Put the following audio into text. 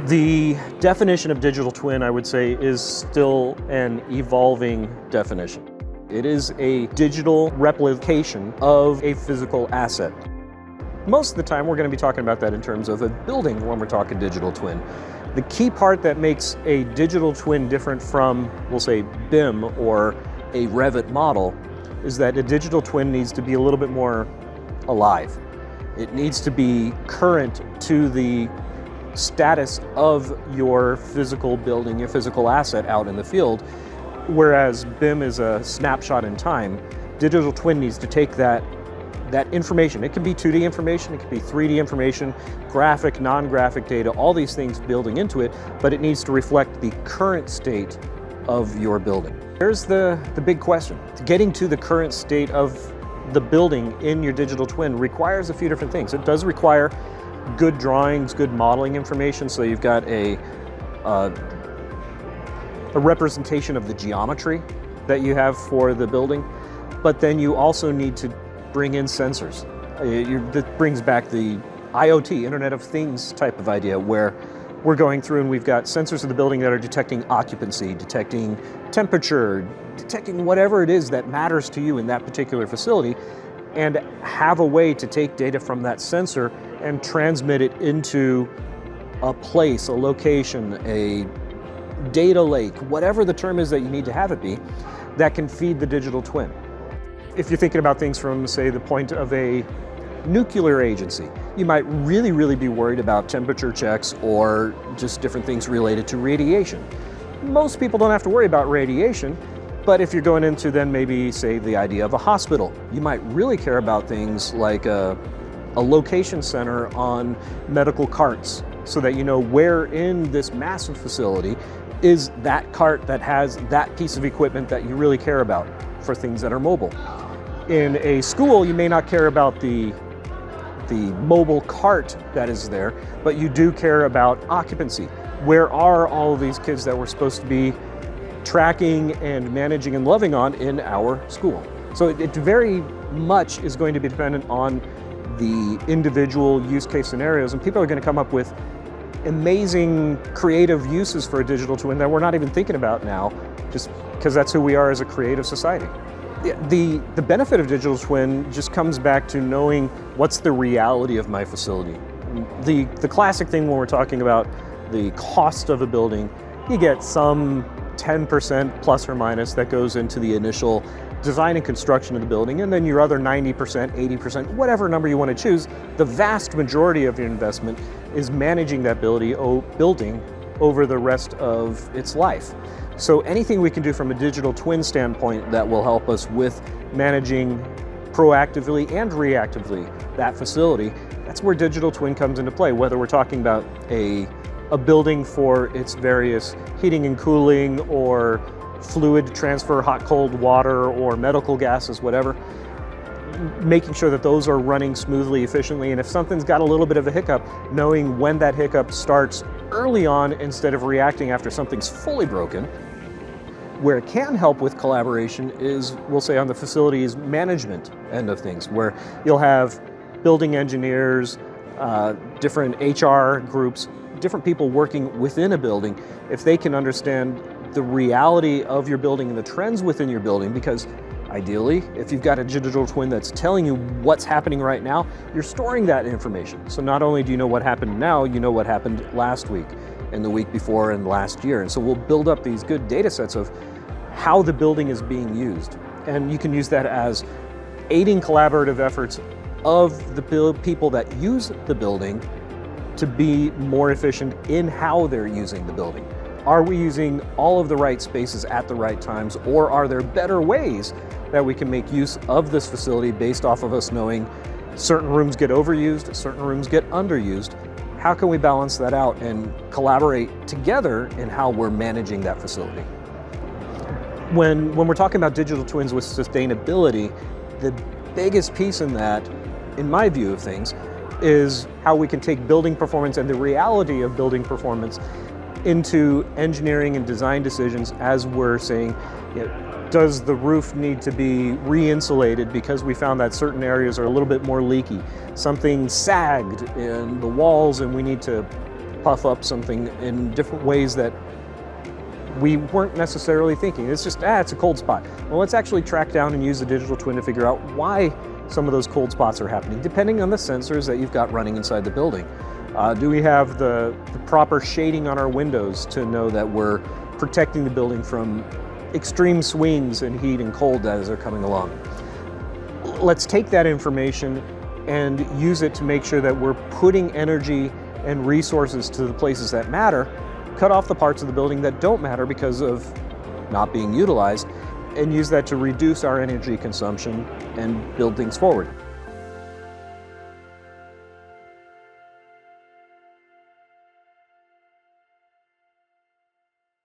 The definition of digital twin, I would say, is still an evolving definition. It is a digital replication of a physical asset. Most of the time, we're going to be talking about that in terms of a building when we're talking digital twin. The key part that makes a digital twin different from, we'll say, BIM or a Revit model is that a digital twin needs to be a little bit more alive. It needs to be current to the status of your physical building, your physical asset out in the field. Whereas BIM is a snapshot in time, digital twin needs to take that information. It can be 2D information, it can be 3D information, graphic, non-graphic data, all these things building into it, but it needs to reflect the current state of your building. Here's the big question. Getting to the current state of the building in your digital twin requires a few different things. It does require good drawings, good modeling information, so you've got a representation of the geometry that you have for the building, but then you also need to bring in sensors. That brings back the IoT, Internet of Things type of idea, where we're going through and we've got sensors of the building that are detecting occupancy, detecting temperature, detecting whatever it is that matters to you in that particular facility, and have a way to take data from that sensor and transmit it into a place, a location, a data lake, whatever the term is that you need to have it be, that can feed the digital twin. If you're thinking about things from, say, the point of a nuclear agency, you might really be worried about temperature checks or just different things related to radiation. Most people don't have to worry about radiation, but if you're going into then maybe, say, the idea of a hospital, you might really care about things like a location center on medical carts, so that you know where in this massive facility is that cart that has that piece of equipment that you really care about for things that are mobile. In a school, you may not care about the mobile cart that is there, but you do care about occupancy. Where are all of these kids that we're supposed to be tracking and managing and loving on in our school? So it very much is going to be dependent on the individual use case scenarios, and people are going to come up with amazing creative uses for a digital twin that we're not even thinking about now, just because that's who we are as a creative society. The benefit of digital twin just comes back to knowing what's the reality of my facility. The classic thing when we're talking about the cost of a building, you get some 10% plus or minus that goes into the initial design and construction of the building, and then your other 90%, 80%, whatever number you want to choose, the vast majority of your investment is managing that building over the rest of its life. So anything we can do from a digital twin standpoint that will help us with managing proactively and reactively that facility, that's where digital twin comes into play, whether we're talking about a building for its various heating and cooling or fluid transfer, hot, cold water, or medical gases, whatever, making sure that those are running smoothly, efficiently, and if something's got a little bit of a hiccup, knowing when that hiccup starts early on instead of reacting after something's fully broken. Where it can help with collaboration is, we'll say, on the facilities management end of things, where you'll have building engineers, different HR groups, different people working within a building. If they can understand the reality of your building and the trends within your building, because ideally, if you've got a digital twin that's telling you what's happening right now, you're storing that information. So not only do you know what happened now, you know what happened last week and the week before and last year. And so we'll build up these good data sets of how the building is being used. And you can use that as aiding collaborative efforts of the people that use the building to be more efficient in how they're using the building. Are we using all of the right spaces at the right times, or are there better ways that we can make use of this facility based off of us knowing certain rooms get overused, certain rooms get underused? How can we balance that out and collaborate together in how we're managing that facility? When we're talking about digital twins with sustainability, the biggest piece in that, in my view of things, is how we can take building performance and the reality of building performance into engineering and design decisions as we're saying, does the roof need to be re-insulated because we found that certain areas are a little bit more leaky? Something sagged in the walls and we need to puff up something in different ways that we weren't necessarily thinking. It's just, it's a cold spot. Well, let's actually track down and use the digital twin to figure out why some of those cold spots are happening, depending on the sensors that you've got running inside the building. Do we have the proper shading on our windows to know that we're protecting the building from extreme swings in heat and cold as they're coming along? Let's take that information and use it to make sure that we're putting energy and resources to the places that matter, cut off the parts of the building that don't matter because of not being utilized, and use that to reduce our energy consumption and build things forward.